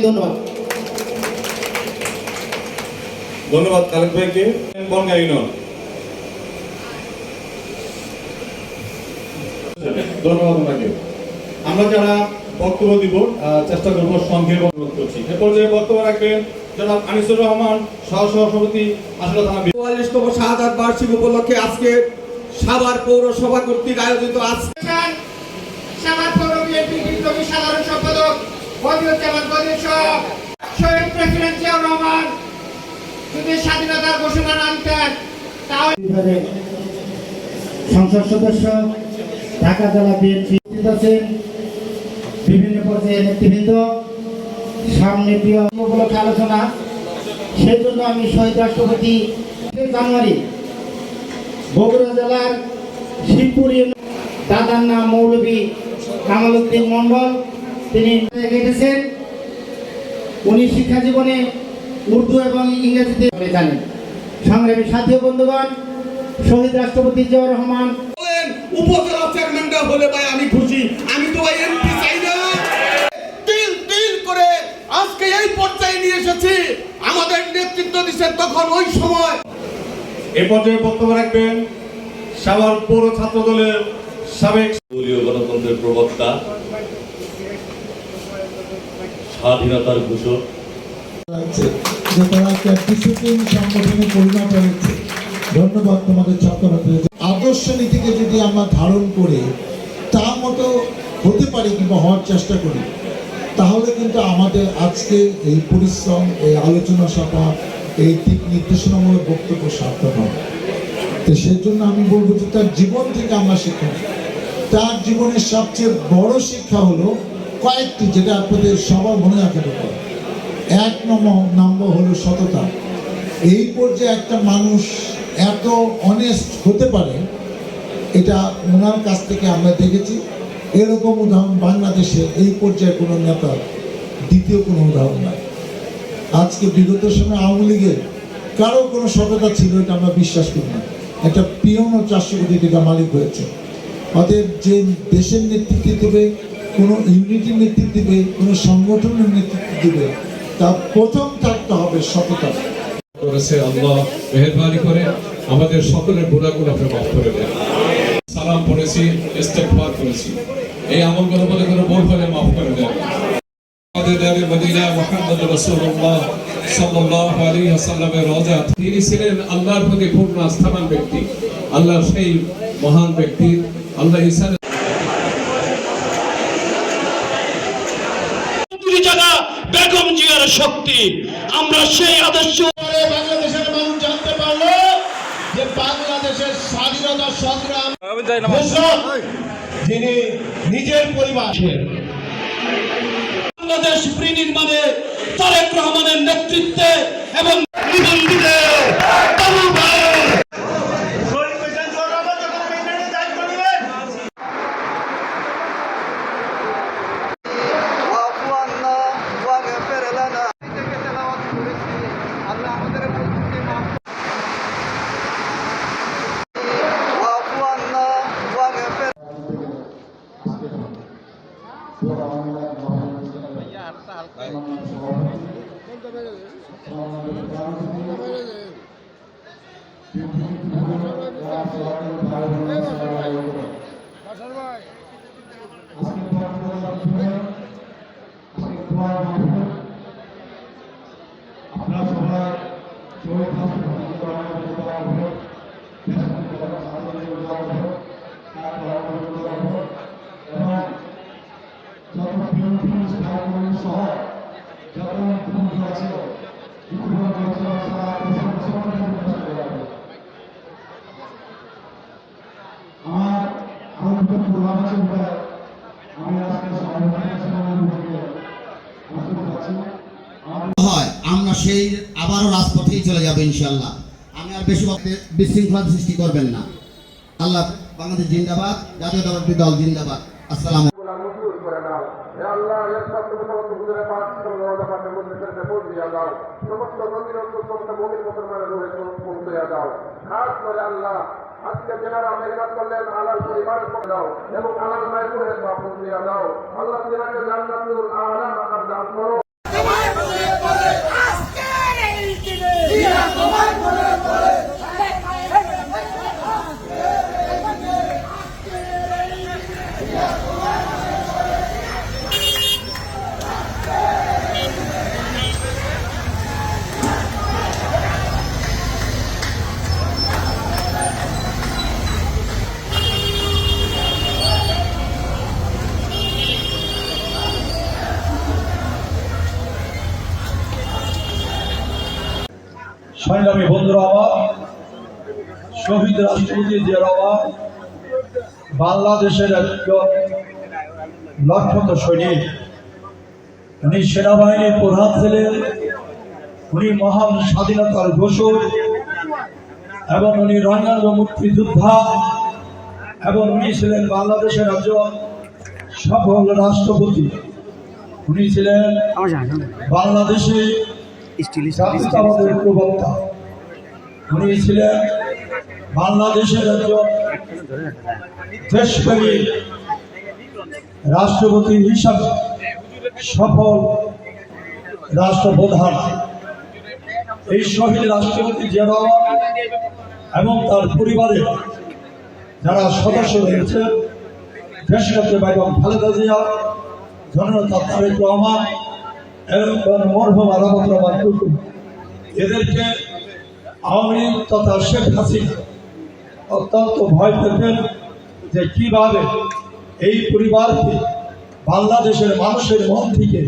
ধন্যবাদ। ধন্যবাদ খালেদ ভাইকে। বনগাঁ ইউনিয়ন, ধন্যবাদ ওনাকে। আমরা যারা বক্তব্য দিব চেষ্টা করবো সংক্ষেপে অনুরোধ করছি। এ পর্যায়ে বক্তব্য রাখবেন জনাব আনিসুর রহমান, সহসভাপতি আসলে থানা। ৪৪তম শাহাদাত বার্ষিক উপলক্ষে আজকে সাভার পৌরসভা কর্তৃক আয়োজিত সাভার পৌর বিএনপির বিপ্লবী সাধারণ সম্পাদক বদিউজ্জামান বদির সহ শহীদ প্রেসিডেন্ট জিয়াউর রহমান যদি স্বাধীনতার ঘোষণা না দিতেন তাহলে সংসদ সদস্য, ঢাকা জেলা বিএনপি আছেন, বিভিন্ন পর্যায়ে নেতৃবৃন্দ, সামনে প্রিয় উপলক্ষে আলোচনা। সেই জন্য আমি শহীদ রাষ্ট্রপতি জানুয়ারি বগুড়া জেলার শিবপুর দাদার নাম মৌলভী কামাল উদ্দিন মন্ডল, তিনি কেটেছেন। উনি শিক্ষা জীবনে উর্দু এবং ইংরেজিতে জানেন। সংগ্রামী সাথী ও বন্ধুগণ, শহীদ রাষ্ট্রপতি জিয়াউর রহমান উপজেলা চেয়ারম্যানটা হলে ভাই আমি খুশি, আমি তো ভাই এমপি চাই না। তিল তিল করে আজকে এই পর্যায়ে নিয়ে এসেছি। আমাদের নেতৃত্ব দিচ্ছে তখন ওই সময়। এ পর্যায়ে বক্তব্য রাখবেন সাভার পৌর ছাত্র দলের সাবেক দলীয় গণতন্ত্রের প্রবক্তা, স্বাধীনতার ঘোষক, যে তারা একটা ডিসিপ্লিন সংগঠনে পরিণত হয়েছে। ধন্যবাদ তোমাদের ছাত্রদের। আদর্শ নীতিকে যদি আমরা ধারণ করে তার মতো হতে পারি কিংবা হওয়ার চেষ্টা করি, তাহলে কিন্তু আমাদের আজকে এই পরিশ্রম, এই আলোচনা সভা, এই দিক নির্দেশনামূলক বক্তব্য সার্থক হবে। তো সেই জন্য আমি বলবো যে তার জীবন থেকে আমরা শিখি। তার জীবনের সবচেয়ে বড় শিক্ষা হলো কয়েকটি, যেটা আপনাদের সবার মনে রাখতে হবে। এক নম্বর হলো সততা। এই পর্যায়ে একটা মানুষ এত অনেস্ট হতে পারে, এটা ওনার কাছ থেকে আমরা দেখেছি। এরকম উদাহরণ বাংলাদেশে এই পর্যায়ে কোনো নেতা দ্বিতীয় কোনো উদাহরণ নাই। আজকে বিগত সময় আওয়ামী লীগের কারো কোনো সততা ছিল এটা আমরা বিশ্বাস করি না। একটা পিওনও 400 কোটি টাকা মালিক হয়েছে। অতএব যে দেশের নেতৃত্ব দেবে, কোনো ইউনিটির নেতৃত্ব দেবে, কোনো সংগঠনের নেতৃত্ব দেবে, তা প্রথম থাকতে হবে সততা। করেছে আল্লাহ মেহেরবানি করে আমাদের সকলের গুনাহগুলো আপনি মাফ করে দেন। সালাম পড়েছি, ইস্তেগফার করেছি, এই আমলগুলো বলে করে ভুল হলে মাফ করে দেন। আমাদের নবী মদিনা মুহাম্মদ রাসূলুল্লাহ সাল্লাল্লাহু আলাইহি ওয়াসাল্লামের রওজা, তিনি ছিলেন আল্লাহর প্রতি পূর্ণ আস্থাবান ব্যক্তি। আল্লাহর সেই মহান ব্যক্তি আল্লাহ ঈসা বেগম জিয়ার শক্তি, আমরা সেই আদর্শ বাংলাদেশের মানুষ জানতে পারলো যে বাংলাদেশের স্বাধীনতা সংগ্রাম যিনি নিজের পরিবারের বাংলাদেশ বিনির্মাণে তারেক রহমানের নেতৃত্বে এবং নিবন্ধিত আমরা সেই আবারও রাজপথেই চলে যাবো ইনশাআল্লাহ। আমি আর বেশি বিশৃঙ্খলা সৃষ্টি করবেন না। আল্লাহ, বাংলাদেশ জিন্দাবাদ, জাতীয়তাবাদী দল জিন্দাবাদ। আসসালাম। আজকে যারা মেহনত করলেন আল্লাহর পরিবার দাও এবং আল্লাহর মায়ের মাহফুজ দিয়া দাও। আল্লাহ জান্নাতুল আলা দান করো। সংগ্রামী বন্ধুরা আমার, শহীদ রাষ্ট্রপতি জিয়া রহমান বাংলাদেশের একজন লক্ষ্যত সৈনিক। উনি সেনাবাহিনীর প্রধান ছিলেন, উনি মহান স্বাধীনতার ঘোষক এবং উনি রণাঙ্গ মুক্তিযোদ্ধা এবং উনি ছিলেন বাংলাদেশের একজন সফল রাষ্ট্রপতি। উনি ছিলেন বাংলাদেশে জাতীয়তাবাদের প্রবক্তা। উনি ছিলেন বাংলাদেশের একজন দেশপ্রেমী রাষ্ট্রপতি হিসাবে সফল রাষ্ট্রপ্রধান। এই শহীদ রাষ্ট্রপতি জিয়া রহমান এবং তার পরিবারের যারা সদস্য রয়েছে, দেশনেত্রী বেগম খালেদা জিয়া, জননেতা তারেক রহমান এবং মরহুম আরাফাত রহমান টুটু, এদেরকে আওয়ামী লীগ তথা শেখ হাসিনা অত্যন্ত ভয় পেতেন যে কিভাবে এই পরিবারকে বাংলাদেশের মানুষের মন থেকে